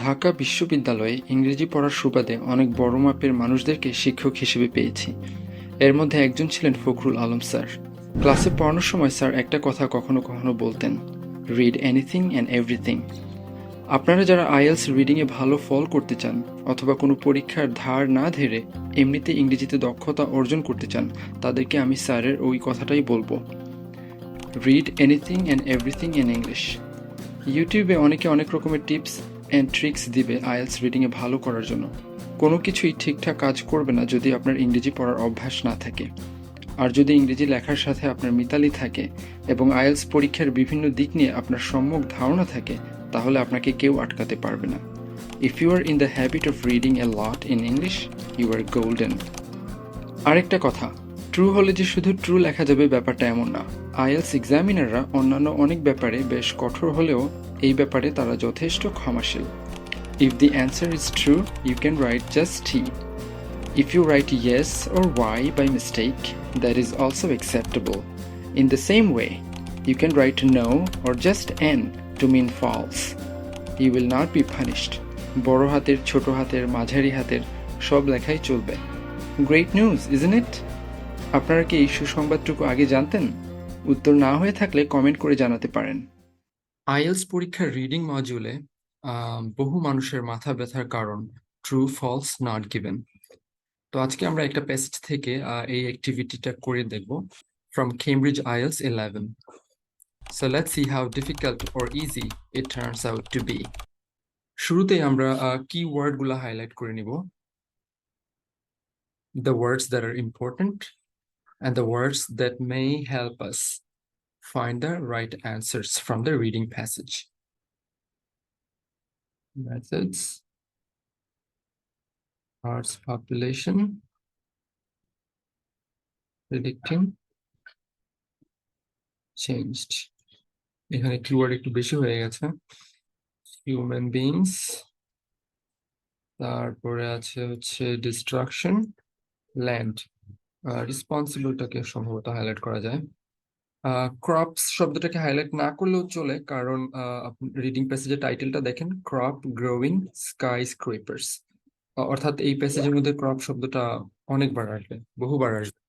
ঢাকা বিশ্ববিদ্যালয়ে ইংরেজি পড়ার সুবাদে অনেক বড় মাপের মানুষদেরকে শিক্ষক হিসেবে পেয়েছি। এর মধ্যে একজন ছিলেন ফখরুল আলম স্যার। ক্লাসে পড়ানোর সময় স্যার একটা কথা কখনো কখনো বলতেন, রিড এনিথিং অ্যান্ড এভরিথিং। আপনারা যারা আইএলস রিডিংয়ে ভালো ফল করতে চান অথবা কোনো পরীক্ষার ধার না ধরে এমনিতে ইংরেজিতে দক্ষতা অর্জন করতে চান, তাদেরকে আমি স্যারের ওই কথাটাই বলবো, read anything and everything in English. ইউটিউবে অনেকে অনেক রকমের টিপস অ্যান্ড ট্রিক্স দিবে আইএলস রিডিংয়ে ভালো করার জন্য। কোনো কিছুই ঠিকঠাক কাজ করবে না যদি আপনার ইংরেজি পড়ার অভ্যাস না থাকে। আর যদি ইংরেজি লেখার সাথে আপনার মিতালি থাকে এবং আইএলস পরীক্ষার বিভিন্ন দিক নিয়ে আপনার সম্যক ধারণা থাকে, তাহলে আপনাকে কেউ আটকাতে পারবে না। If you are in the habit of reading a lot in English, you are golden. আরেকটা কথা, ট্রু হলে যে শুধু ট্রু লেখা যাবে ব্যাপারটা এমন না। আইএলস এক্সামিনাররা অন্যান্য অনেক ব্যাপারে বেশ কঠোর হলেও এই ব্যাপারে তারা যথেষ্ট ক্ষমাশীল। If the answer is true, you can write just T. If you write yes or y by mistake, that is also acceptable. In the same way, you can write no or just n to mean false. You will not be punished. বড় হাতের, ছোট হাতের, মাঝারি হাতের সব লেখাই চলবে। Great news, isn't it? আপনারা কি এই সুসংবাদটুকু আগে জানতেন? উত্তর না হয়ে থাকলে কমেন্ট করে জানাতে পারেন। আইএলস পরীক্ষার রিডিং মডিউলে বহু মানুষের মাথা ব্যথার কারণ ট্রু ফলস নট গিভেন। তো আজকে আমরা একটা প্যাসেজ থেকে এই অ্যাক্টিভিটিটা করে দেখব, from Cambridge IELTS 11। So let's see how difficult or easy it turns out to be. শুরুতেই আমরা কি ওয়ার্ডগুলো হাইলাইট করে নিব, the words that are important and the words that may help us find the right answers from the reading passage. Methods, Earth's population, predicting, changed. এখানে keyword একটু বেশি হয়ে গেছে। হিউম্যান বিংস, তারপরে আছে হচ্ছে ডিস্ট্রাকশন, ল্যান্ড। রেসপন্সিবলটাকে সম্ভবত হাইলাইট করা যায়। ক্রপস শব্দটাকে হাইলাইট না করলেও চলে, কারণ রিডিং প্যাসেজের টাইটেলটা দেখেন, ক্রপ গ্রোয়িং স্কাই স্ক্রেপার্স, অর্থাৎ এই প্যাসেজের মধ্যে ক্রপ শব্দটা অনেকবার আসবে, বহুবার আসবে।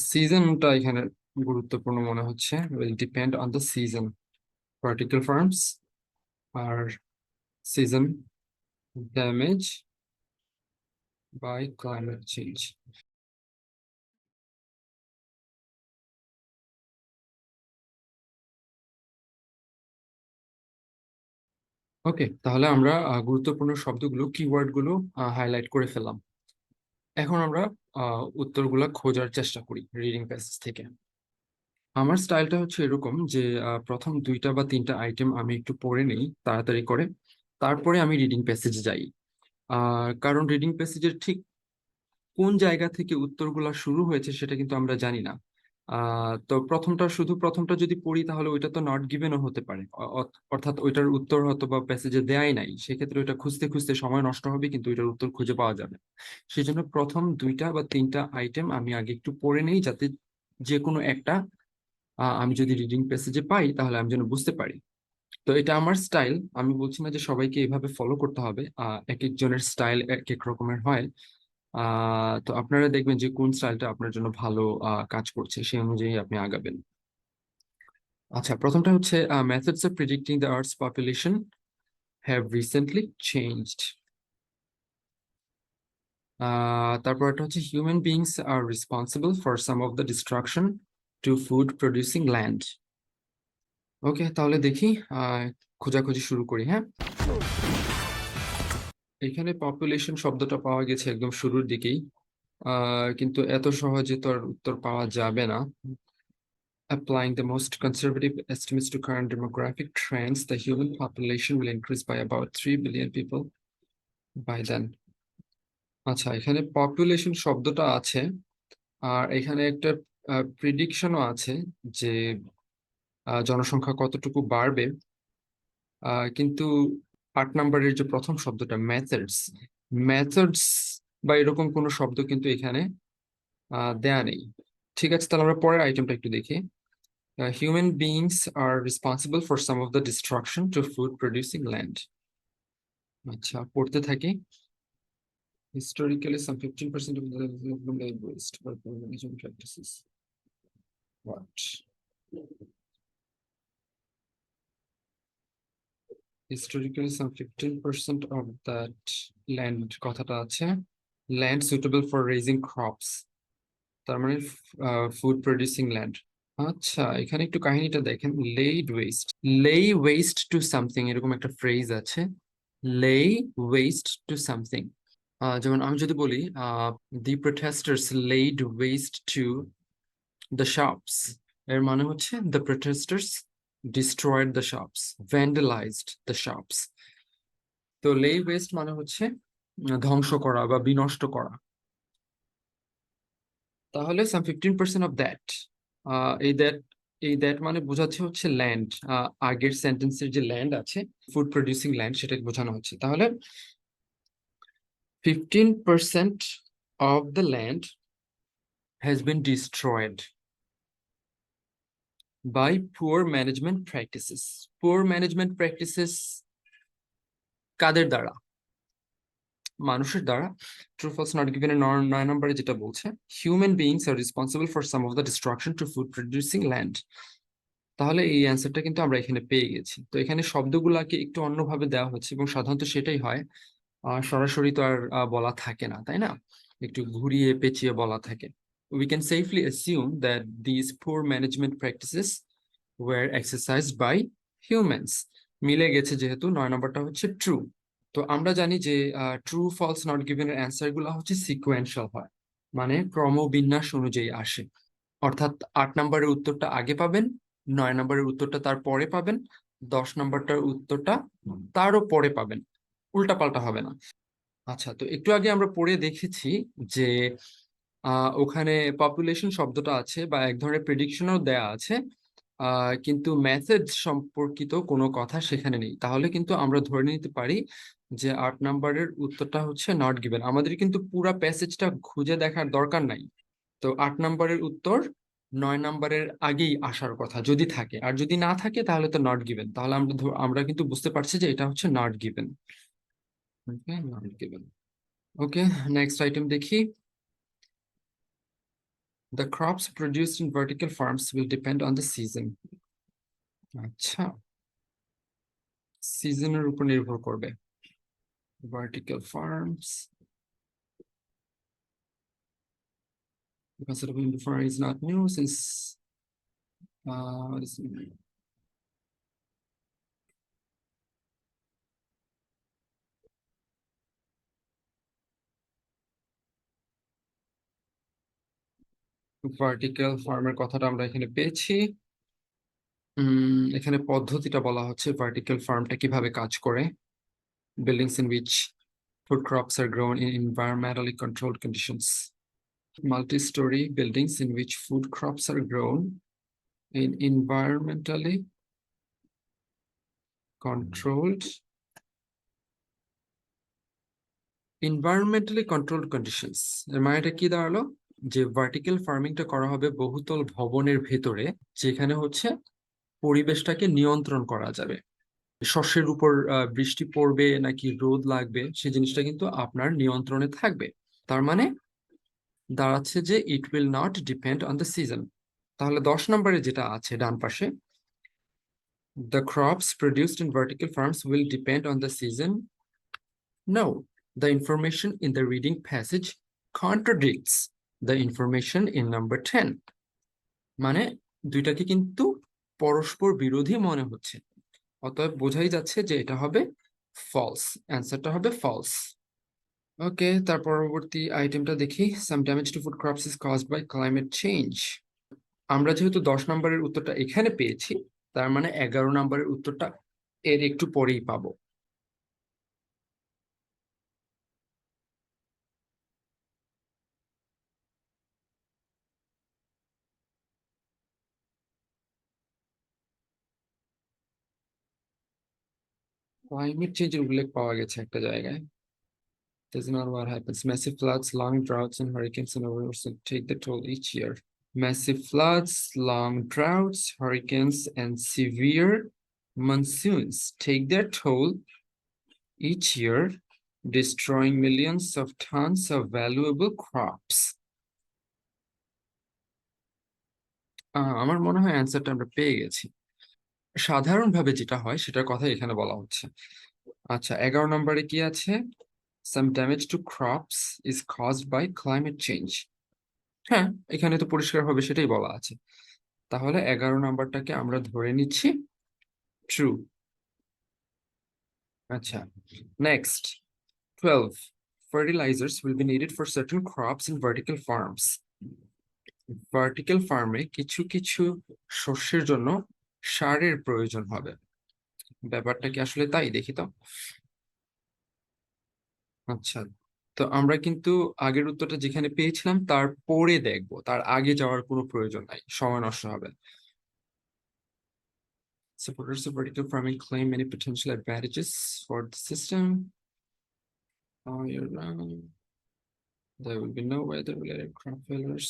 সিজনটা এখানে গুরুত্বপূর্ণ মনে হচ্ছে, will depend on the season, particle forms আর season, damage by climate change. Okay, তাহলে আমরা গুরুত্বপূর্ণ শব্দগুলো, কিওয়ার্ড গুলো হাইলাইট করে ফেললাম। এখন আমরা উত্তরগুলো খোঁজার চেষ্টা করি রিডিং প্যাসেজ থেকে। আমার স্টাইলটা হচ্ছে এরকম যে প্রথম 2টা বা 3টা আইটেম আমি একটু পড়ে নিই তাড়াতাড়ি করে, তারপরে আমি রিডিং প্যাসেজে যাই। কারণ রিডিং প্যাসেজের ঠিক কোন জায়গা থেকে উত্তরগুলা শুরু হয়েছে সেটা কিন্তু আমরা জানি না। তো প্রথমটা যদি পড়ি তাহলে ওইটা তো নট গিভেনও হতে পারে, অর্থাৎ ওইটার উত্তর হয়তো বা প্যাসেজে দেয়াই নাই, সেক্ষেত্রে ওইটা খুঁজতে খুঁজতে সময় নষ্ট হবে, কিন্তু ওইটার উত্তর খুঁজে পাওয়া যাবে। সেই জন্য প্রথম 2টা বা 3টা আইটেম আমি আগে একটু পড়ে নেই, যাতে যে কোনো একটা আমি যদি রিডিং প্যাসেজে পাই তাহলে আমি যেন বুঝতে পারি। তো এটা আমার স্টাইল, আমি বলছি না যে সবাইকে এইভাবে ফলো করতে হবে, এক একজনের স্টাইল এক এক রকমের হয়। তো আপনারা দেখবেন যে কোন স্টাইলটা আপনার জন্য ভালো কাজ করছে, সেই অনুযায়ী আপনি আগাবেন। আচ্ছা, প্রথমটা হচ্ছে methods of predicting the earth's population have recently changed. তারপর একটা হচ্ছে human beings are responsible for some of the destruction to food producing land. Okay, তাহলে দেখি খোঁজাখুঁজি শুরু করি। হ্যাঁ, এখানে পপুলেশন শব্দটা পাওয়া গেছে একদম শুরুর দিকেই, কিন্তু এত সহজে তো আর উত্তর পাওয়া যাবে না। Applying the most conservative estimates to current demographic trends, the human population will increase by about 3 billion people by then. আচ্ছা, এখানে পপুলেশন শব্দটা আছে, আর এখানে একটা প্রিডিকশনও আছে যে জনসংখ্যা কতটুকু বাড়বে, কিন্তু 8 নম্বরের যে প্রথম শব্দটা মেথডস, মেথডস বা এরকম কোনো শব্দ কিন্তু এখানে দেয়া নেই। ঠিক আছে, তাহলে আমরা পরের আইটেমটা একটু দেখি। Human beings are responsible for some of the destruction to food producing land. আচ্ছা, পড়তে থাকি। Historically, some 15% of the development aid waste by poor management practices. What? Historically, some 15% of that land কথাটা আছে land suitable for raising crops, তার মানে food producing land. আচ্ছা, এখানে একটু কাহিনীটা দেখেন। laid waste, lay waste to something, এরকম একটা ফ্রেজ আছে, lay waste to something। যেমন আমি যদি বলি the protesters laid waste to the shops, এর মানে হচ্ছে the protesters destroyed the shops, vandalized the shops। তো lay waste মানে হচ্ছে ধ্বংস করা বা বিনষ্ট করা। তাহলে সাম 15% অফ দ্যাট, এই দ্যাট মানে বোঝাচ্ছে হচ্ছে ল্যান্ড। আগের সেন্টেন্সের যে ল্যান্ড আছে, ফুড প্রডিউসিং ল্যান্ড, সেটাকে বোঝানো হচ্ছে। তাহলে 15% of the land has been destroyed by poor management practices. Poor management practices কাদের দ্বারা? মানুষের দ্বারা। ট্রু ফলস নট গিভেন এর 9 নম্বরে যেটা বলছে, human beings are responsible for some of the destruction to food producing land. তাহলে এই অ্যান্সারটা কিন্তু আমরা এখানে পেয়ে গেছি। তো এখানে শব্দগুলাকে একটু অন্যভাবে দেওয়া হচ্ছে এবং সাধারণত সেটাই হয়, সরাসরি তো আর বলা থাকে না, তাই না? একটু ঘুরিয়ে পেঁচিয়ে বলা থাকে। We can safely assume that these poor management practices were exercised by humans. মিলে গেছে যেহেতু 9 নম্বরটা হচ্ছে ট্রু। তো আমরা জানি যে ট্রু ফলস নট গিভেন এর অ্যান্সার গুলো হচ্ছে সিকোয়েন্সিয়াল হয়, মানে ক্রমবিন্যাস অনুযায়ী আসে। অর্থাৎ 8 নম্বরের উত্তরটা আগে পাবেন, 9 নম্বরের উত্তরটা তার পরে পাবেন, 10 নম্বরটার উত্তরটা তারও পরে পাবেন, উল্টাপাল্টা হবে না। আচ্ছা, তো একটু আগে আমরা পড়ে দেখেছি যে ওখানে পপুলেশন শব্দটা আছে বা এক ধরনের প্রেডিকশনও দেয়া আছে, কিন্তু মেথড সম্পর্কিত কোনো কথা সেখানে নেই। তাহলে কিন্তু আমরা ধরে নিতে পারি যে 8 নম্বরের উত্তরটা হচ্ছে নট গিভেন। আমাদের কিন্তু পুরো প্যাসেজটা খুঁজে দেখার দরকার নাই। তো 8 নম্বরের উত্তর 9 নম্বরের আগেই আসার কথা যদি থাকে, আর যদি না থাকে তাহলে তো নট গিভেন। তাহলে আমরা কিন্তু বুঝতে পারছি যে এটা হচ্ছে not given. Okay, not given. Okay, next item দেখি। The crops produced in vertical farms will depend on the season. আচ্ছা, সিজনের উপর নির্ভর করবে। Vertical farms, the concept of before is not new since what is it? Vertical ফার্মের কথাটা আমরা এখানে পেয়েছি। এখানে পদ্ধতিটা বলা হচ্ছে ভার্টিক্যাল ফার্মটা কিভাবে কাজ করে। Buildings in which food crops are grown in environmentally controlled conditions. Multi-story buildings in which food crops are grown in environmentally controlled conditions. এর মানেটা কি দাঁড়ালো? যে ভার্টিক্যাল ফার্মিংটা করা হবে বহুতল ভবনের ভেতরে, যেখানে হচ্ছে পরিবেশটাকে নিয়ন্ত্রণ করা যাবে। শস্যের উপর বৃষ্টি পড়বে নাকি রোদ লাগবে সে জিনিসটা কিন্তু আপনার নিয়ন্ত্রণে থাকবে। তার মানে দাঁড়াচ্ছে যে it will not depend on the season. তাহলে 10 নম্বরে যেটা আছে ডান পাশে, the crops produced in vertical farms will depend on the season. No, the information in the reading passage contradicts the information in number 10। মানে দুইটাকে কিন্তু পরস্পর বিরোধী মনে হচ্ছে, অতএব বোঝাই যাচ্ছে যে এটা হবে ফলস, অ্যান্সারটা হবে ফলস। ওকে, তার পরবর্তী আইটেমটা দেখি। Some damage to food crops is caused by climate change. আমরা যেহেতু 10 নম্বরের উত্তরটা এখানে পেয়েছি, তার মানে 11 নম্বরের উত্তরটা এর একটু পরেই পাবো। ক্লাইমেট চেঞ্জের উল্লেখ পাওয়া গেছে একটা জায়গায়। This is not what happens. Massive floods, long droughts, and hurricanes and overflows take the toll each year. Massive floods, long droughts, hurricanes, and severe monsoons take their toll each year destroying millions of tons of valuable crops. আমার মনে হয় অ্যান্সারটা আমরা পেয়ে গেছি। সাধারণভাবে যেটা হয় সেটার কথা এখানে বলা হচ্ছে। আচ্ছা, 11 নম্বরে কি আছে? Some damage to crops is caused by climate change. হ্যাঁ, এখানে তো পরিষ্কারভাবে সেটাই বলা আছে। তাহলে 11 নাম্বারটাকে আমরা ধরে নিচ্ছি ট্রু। আচ্ছা, next 12. Fertilizers will be needed for certain crops in vertical farms. Vertical ফার্মে কিছু কিছু শস্যের জন্য সারের প্রয়োজন হবে। ব্যাপারটা কি আসলে তাই? দেখি তো। আচ্ছা, তো আমরা কিন্তু আগের উত্তরটা যেখানে পেয়েছিলাম তার পরে দেখবো, তার আগে যাওয়ার কোনো প্রয়োজন নাই, সময় নষ্ট হবে। Supporters of vertical farming claim many potential advantages for the system. All year round, there will be no weather-related crop failures.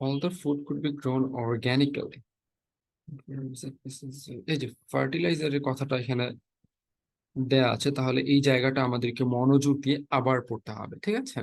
All the food could be grown organically. এই যে ফার্টিলাইজারের কথাটা এখানে দেয়া আছে, তাহলে এই জায়গাটা আমাদেরকে মনোযোগ দিয়ে আবার পড়তে হবে, ঠিক আছে?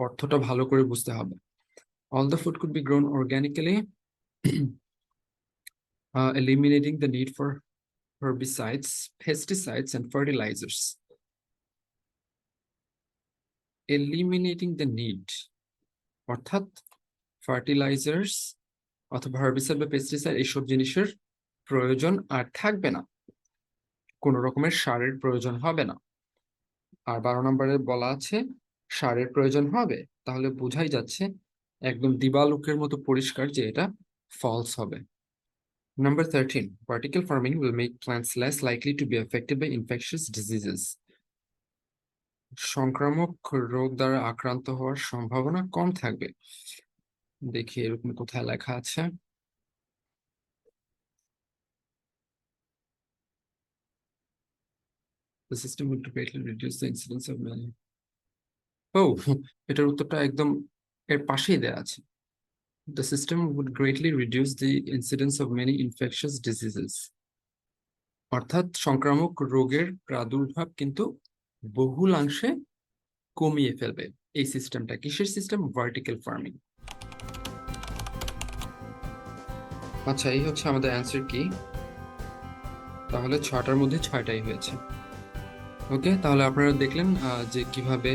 অর্থটা ভালো করে বুঝতে হবে। All the food could be grown organically, eliminating the need for herbicides, pesticides, and fertilizers. Eliminating the need, অর্থাৎ ফার্টিলাইজার্স অথবা হার্বিসাইড বা পেস্টিসাইড এইসব জিনিসের প্রয়োজন আর থাকবে না, কোনো রকমের সারের প্রয়োজন হবে না। আর 12 নম্বরে বলা আছে সারের প্রয়োজন হবে, তাহলে বোঝাই যাচ্ছে একদম দিবালোকের মতো পরিষ্কার যে এটা ফলস হবে। Number 13, vertical farming will make plants less likely to be affected by infectious diseases. সংক্রামক রোগ দ্বারা আক্রান্ত হওয়ার সম্ভাবনা কম থাকবে। দেখি এরকম কোথায় লেখা আছে। The system would greatly reduce the incidence of many. Oh, এটার উত্তরটা একদম এর পাশেই দেয়া আছে। The system would greatly reduce the incidence of many infectious diseases. অর্থাৎ সংক্রামক রোগের প্রাদুর্ভাব কিন্তু বহুলাংশে কমিয়ে ফেলবে এই সিস্টেমটা। কিসের সিস্টেম? Vertical farming. আচ্ছা, এই হচ্ছে আমাদের অ্যান্সার কি। তাহলে 6টার মধ্যে 6টাই হয়েছে। ওকে, তাহলে আপনারা দেখলেন যে কিভাবে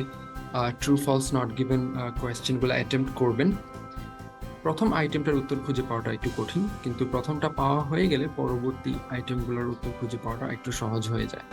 ট্রু ফলস নট গিভেন কোয়েশ্চেনগুলো অ্যাটেম্প্ট করবেন। প্রথম আইটেমটার উত্তর খুঁজে পাওয়াটা একটু কঠিন, কিন্তু প্রথমটা পাওয়া হয়ে গেলে পরবর্তী আইটেমগুলোর উত্তর খুঁজে পাওয়াটা একটু সহজ হয়ে যায়।